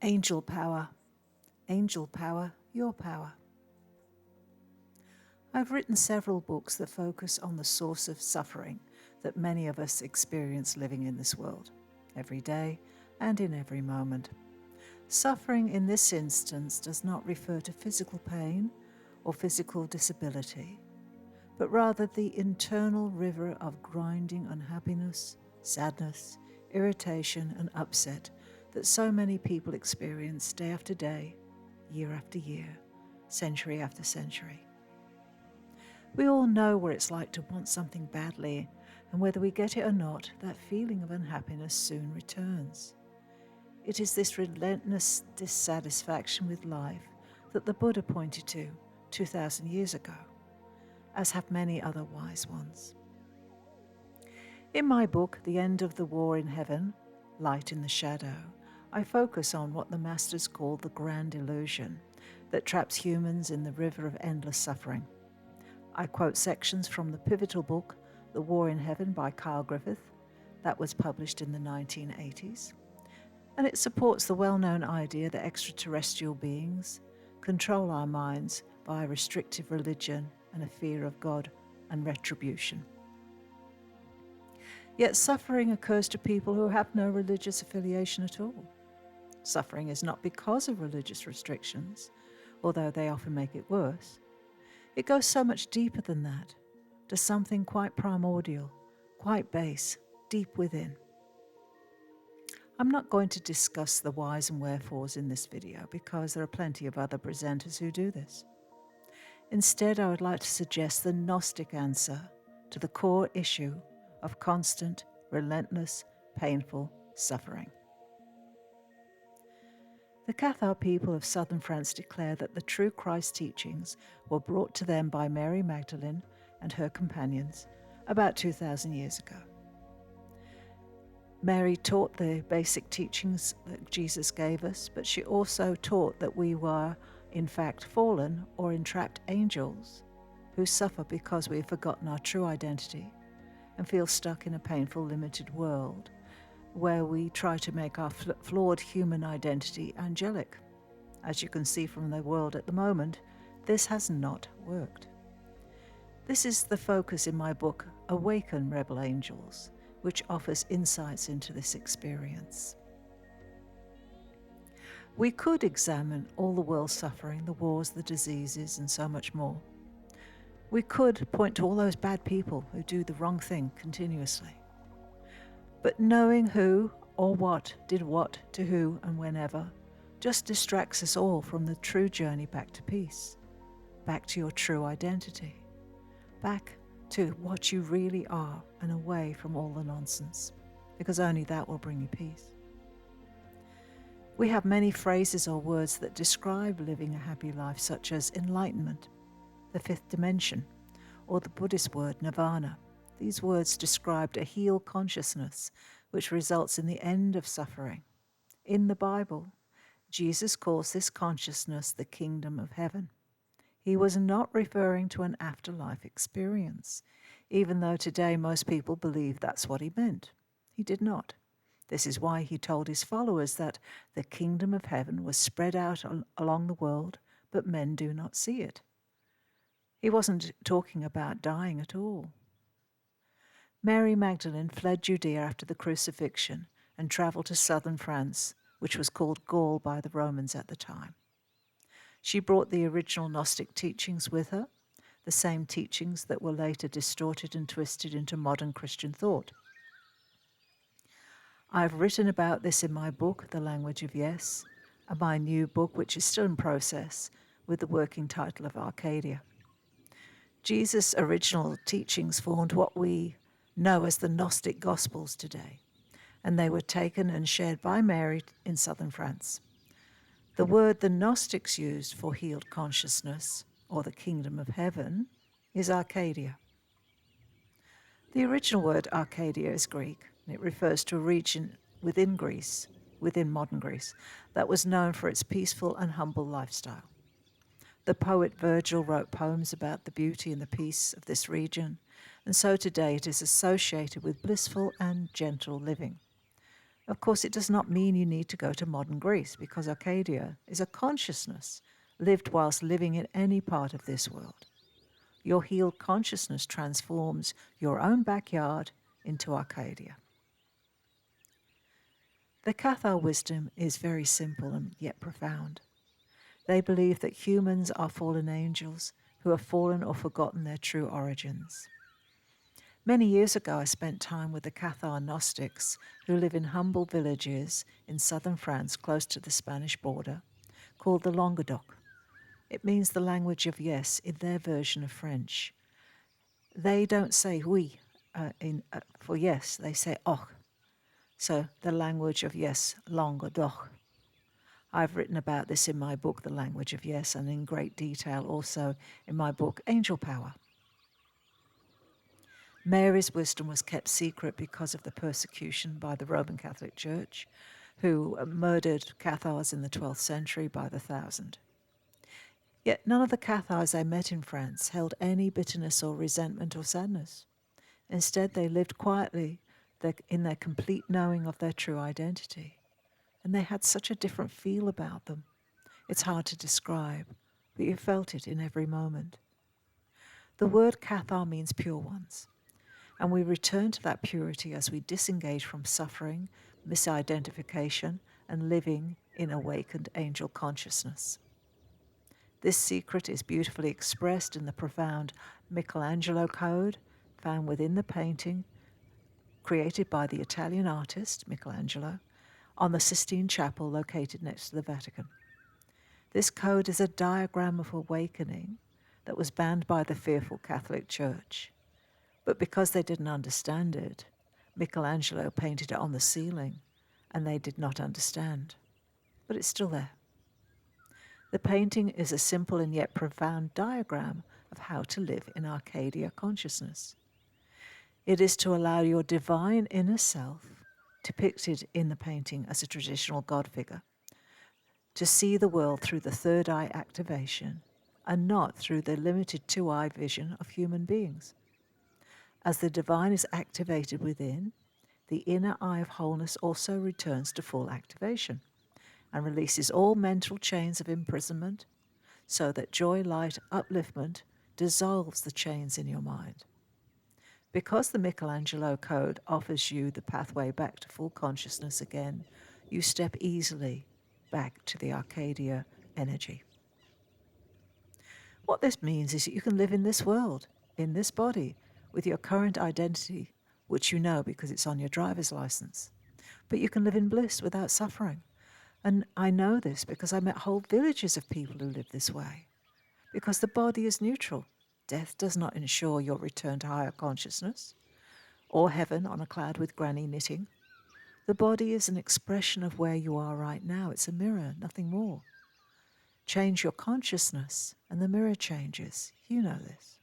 Angel power, your power. I've written several books that focus on the source of suffering that many of us experience living in this world, every day and in every moment. Suffering in this instance does not refer to physical pain or physical disability, but rather the internal river of grinding unhappiness, sadness, irritation, and upset that so many people experience day after day, year after year, century after century. We all know what it's like to want something badly, and whether we get it or not, that feeling of unhappiness soon returns. It is this relentless dissatisfaction with life that the Buddha pointed to 2,000 years ago, as have many other wise ones. In my book, The End of the War in Heaven, Light in the Shadow, I focus on what the masters call the grand illusion that traps humans in the river of endless suffering. I quote sections from the pivotal book, The War in Heaven by Carl Griffith, that was published in the 1980s, and it supports the well-known idea that extraterrestrial beings control our minds by a restrictive religion and a fear of God and retribution. Yet suffering occurs to people who have no religious affiliation at all. Suffering is not because of religious restrictions, although they often make it worse. It goes so much deeper than that, to something quite primordial, quite base, deep within. I'm not going to discuss the whys and wherefores in this video because there are plenty of other presenters who do this. Instead, I would like to suggest the Gnostic answer to the core issue of constant, relentless, painful suffering. The Cathar people of southern France declare that the true Christ teachings were brought to them by Mary Magdalene and her companions about 2,000 years ago. Mary taught the basic teachings that Jesus gave us, but she also taught that we were, in fact, fallen or entrapped angels who suffer because we have forgotten our true identity and feel stuck in a painful, limited world where we try to make our flawed human identity angelic. As you can see from the world at the moment, this has not worked. This is the focus in my book, Awaken Rebel Angels, which offers insights into this experience. We could examine all the world's suffering, the wars, the diseases, and so much more. We could point to all those bad people who do the wrong thing continuously. But knowing who or what did what to who and whenever just distracts us all from the true journey back to peace, back to your true identity, back to what you really are and away from all the nonsense, because only that will bring you peace. We have many phrases or words that describe living a happy life, such as enlightenment, the fifth dimension, or the Buddhist word nirvana. These words described a healed consciousness which results in the end of suffering. In the Bible, Jesus calls this consciousness the kingdom of heaven. He was not referring to an afterlife experience, even though today most people believe that's what he meant. He did not. This is why he told his followers that the kingdom of heaven was spread out along the world, but men do not see it. He wasn't talking about dying at all. Mary Magdalene fled Judea after the crucifixion and traveled to southern France, which was called Gaul by the Romans at the time. She brought the original Gnostic teachings with her, the same teachings that were later distorted and twisted into modern Christian thought. I've written about this in my book, The Language of Yes, and my new book, which is still in process, with the working title of Arcadia. Jesus' original teachings formed what we know as the Gnostic Gospels today, and they were taken and shared by Mary in southern France. The word the Gnostics used for healed consciousness, or the kingdom of heaven, is Arcadia. The original word Arcadia is Greek, and it refers to a region within Greece, within modern Greece, that was known for its peaceful and humble lifestyle. The poet Virgil wrote poems about the beauty and the peace of this region, and so today it is associated with blissful and gentle living. Of course, it does not mean you need to go to modern Greece, because Arcadia is a consciousness lived whilst living in any part of this world. Your healed consciousness transforms your own backyard into Arcadia. The Cathar wisdom is very simple and yet profound. They believe that humans are fallen angels who have fallen or forgotten their true origins. Many years ago, I spent time with the Cathar Gnostics, who live in humble villages in southern France close to the Spanish border, called the Languedoc. It means the language of yes in their version of French. They don't say oui for yes, they say och. So the language of yes, Languedoc. I've written about this in my book, The Language of Yes, and in great detail also in my book, Angel Power. Mary's wisdom was kept secret because of the persecution by the Roman Catholic Church, who murdered Cathars in the 12th century by the thousand. Yet none of the Cathars I met in France held any bitterness or resentment or sadness. Instead, they lived quietly in their complete knowing of their true identity. And they had such a different feel about them. It's hard to describe, but you felt it in every moment. The word Cathar means pure ones. And we return to that purity as we disengage from suffering, misidentification, and living in awakened angel consciousness. This secret is beautifully expressed in the profound Michelangelo code found within the painting created by the Italian artist Michelangelo on the Sistine Chapel located next to the Vatican. This code is a diagram of awakening that was banned by the fearful Catholic Church. But because they didn't understand it, Michelangelo painted it on the ceiling, and they did not understand. But it's still there. The painting is a simple and yet profound diagram of how to live in Arcadia consciousness. It is to allow your divine inner self, depicted in the painting as a traditional God figure, to see the world through the third eye activation and not through the limited two-eye vision of human beings. As the divine is activated within, the inner eye of wholeness also returns to full activation and releases all mental chains of imprisonment so that joy, light, upliftment dissolves the chains in your mind. Because the Michelangelo Code offers you the pathway back to full consciousness again, you step easily back to the Arcadia energy. What this means is that you can live in this world, in this body, with your current identity, which you know because it's on your driver's license. But you can live in bliss without suffering. And I know this because I met whole villages of people who live this way. Because the body is neutral. Death does not ensure your return to higher consciousness, or heaven on a cloud with granny knitting. The body is an expression of where you are right now. It's a mirror, nothing more. Change your consciousness, and the mirror changes. You know this.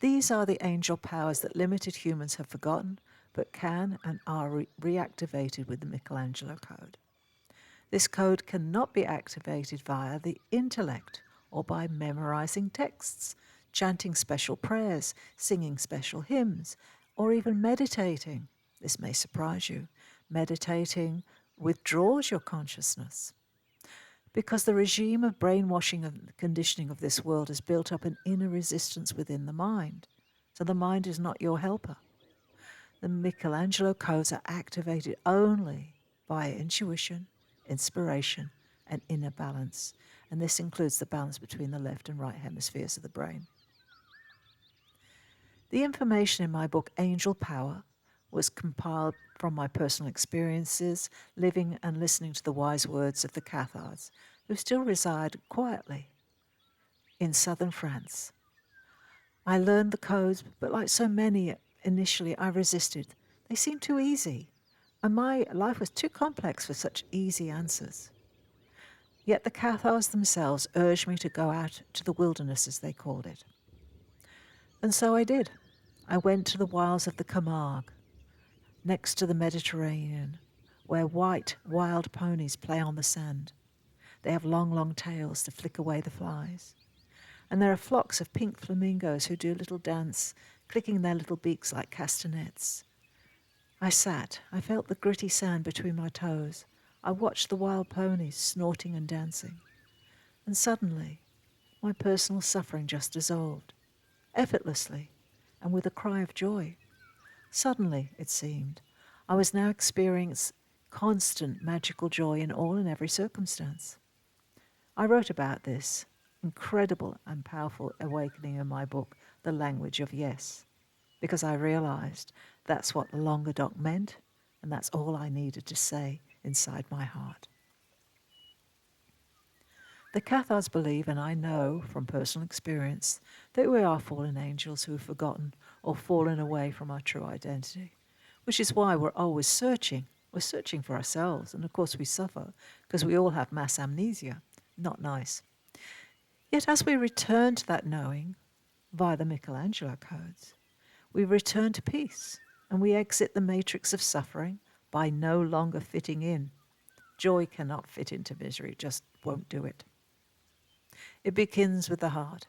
These are the angel powers that limited humans have forgotten, but can and are reactivated with the Michelangelo Code. This code cannot be activated via the intellect or by memorizing texts, chanting special prayers, singing special hymns, or even meditating. This may surprise you. Meditating withdraws your consciousness. Because the regime of brainwashing and conditioning of this world has built up an inner resistance within the mind. So the mind is not your helper. The Michelangelo codes are activated only by intuition, inspiration, and inner balance. And this includes the balance between the left and right hemispheres of the brain. The information in my book, Angel Power, was compiled from my personal experiences, living and listening to the wise words of the Cathars, who still reside quietly in southern France. I learned the codes, but like so many, initially I resisted. They seemed too easy, and my life was too complex for such easy answers. Yet the Cathars themselves urged me to go out to the wilderness, as they called it. And so I did. I went to the wilds of the Camargue, next to the Mediterranean, where white, wild ponies play on the sand. They have long, long tails to flick away the flies. And there are flocks of pink flamingos who do a little dance, clicking their little beaks like castanets. I sat. I felt the gritty sand between my toes. I watched the wild ponies snorting and dancing. And suddenly, my personal suffering just dissolved, effortlessly, and with a cry of joy. Suddenly, it seemed, I was now experiencing constant magical joy in all and every circumstance. I wrote about this incredible and powerful awakening in my book, The Language of Yes, because I realized that's what the longer doc meant, and that's all I needed to say inside my heart. The Cathars believe, and I know from personal experience, that we are fallen angels who have forgotten or fallen away from our true identity, which is why we're always searching. We're searching for ourselves, and of course we suffer because we all have mass amnesia. Not nice. Yet as we return to that knowing via the Michelangelo codes, we return to peace and we exit the matrix of suffering by no longer fitting in. Joy cannot fit into misery, it just won't do it. It begins with the heart.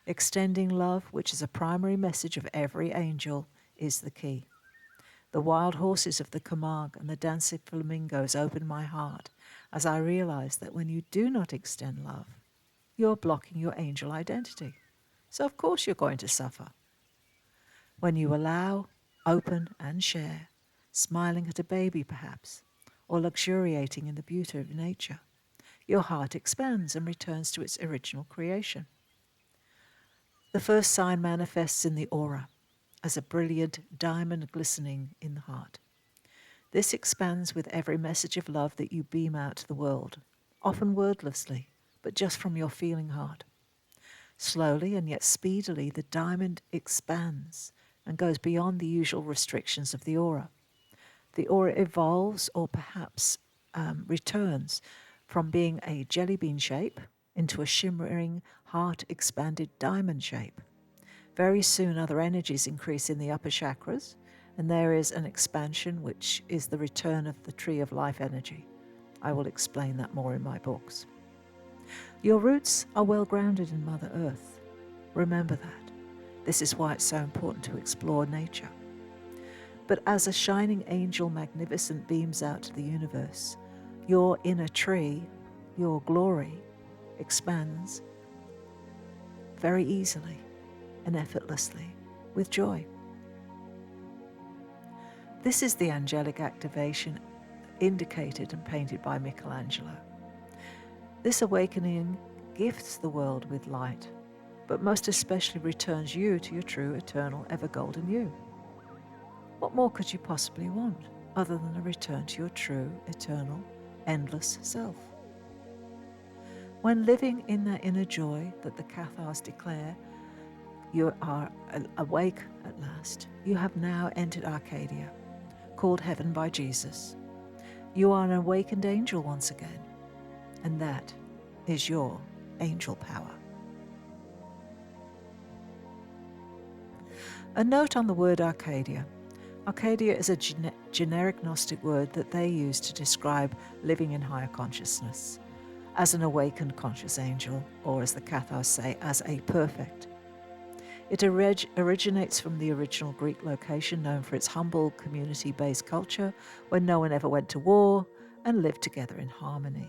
Extending love, which is a primary message of every angel, is the key. The wild horses of the Camargue and the dancing flamingos opened my heart as I realized that when you do not extend love, you're blocking your angel identity. So of course you're going to suffer. When you allow, open and share, smiling at a baby perhaps, or luxuriating in the beauty of nature, your heart expands and returns to its original creation. The first sign manifests in the aura as a brilliant diamond glistening in the heart. This expands with every message of love that you beam out to the world, often wordlessly, but just from your feeling heart. Slowly and yet speedily, the diamond expands and goes beyond the usual restrictions of the aura. The aura evolves or perhaps returns from being a jelly bean shape into a shimmering, heart-expanded diamond shape. Very soon, other energies increase in the upper chakras, and there is an expansion, which is the return of the tree of life energy. I will explain that more in my books. Your roots are well grounded in Mother Earth. Remember that. This is why it's so important to explore nature. But as a shining angel magnificent beams out to the universe, your inner tree, your glory, expands very easily and effortlessly with joy. This is the angelic activation indicated and painted by Michelangelo. This awakening gifts the world with light, but most especially returns you to your true, eternal, ever golden you. What more could you possibly want other than a return to your true, eternal, endless self? When living in that inner joy that the Cathars declare, you are awake at last. You have now entered Arcadia, called heaven by Jesus. You are an awakened angel once again, and that is your angel power. A note on the word Arcadia. Arcadia is a generic Gnostic word that they use to describe living in higher consciousness, as an awakened conscious angel, or as the Cathars say, as a perfect. It originates from the original Greek location known for its humble community-based culture where no one ever went to war and lived together in harmony.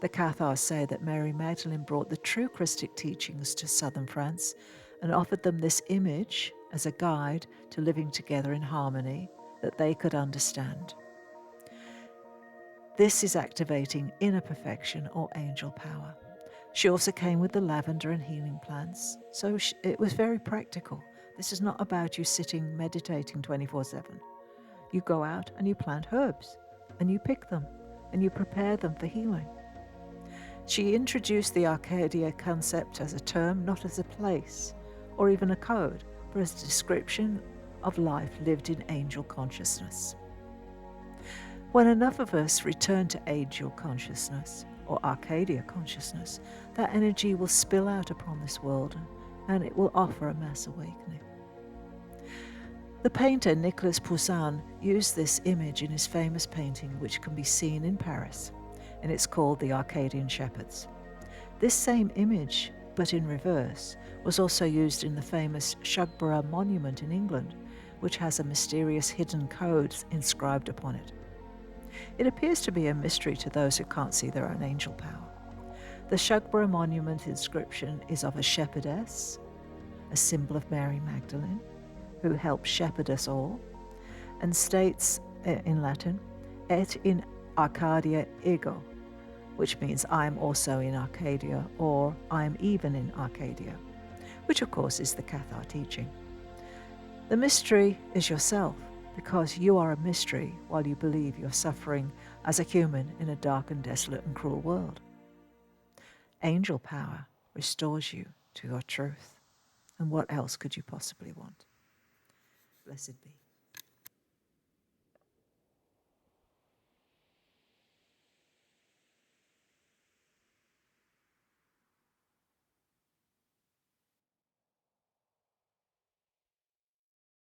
The Cathars say that Mary Magdalene brought the true Christic teachings to southern France and offered them this image as a guide to living together in harmony that they could understand. This is activating inner perfection or angel power. She also came with the lavender and healing plants, so it was very practical. This is not about you sitting meditating 24/7. You go out and you plant herbs, and you pick them, and you prepare them for healing. She introduced the Arcadia concept as a term, not as a place, or even a code, but as a description of life lived in angel consciousness. When enough of us return to angel consciousness, or Arcadia consciousness, that energy will spill out upon this world and it will offer a mass awakening. The painter Nicolas Poussin used this image in his famous painting, which can be seen in Paris, and it's called The Arcadian Shepherds. This same image, but in reverse, was also used in the famous Shugborough Monument in England, which has a mysterious hidden code inscribed upon it. It appears to be a mystery to those who can't see their own angel power. The Shugborough monument inscription is of a shepherdess, a symbol of Mary Magdalene, who helped shepherd us all, and states in Latin, et in Arcadia ego, which means I am also in Arcadia, or I am even in Arcadia, which of course is the Cathar teaching. The mystery is yourself, because you are a mystery while you believe you're suffering as a human in a dark and desolate and cruel world. Angel power restores you to your truth. And what else could you possibly want? Blessed be.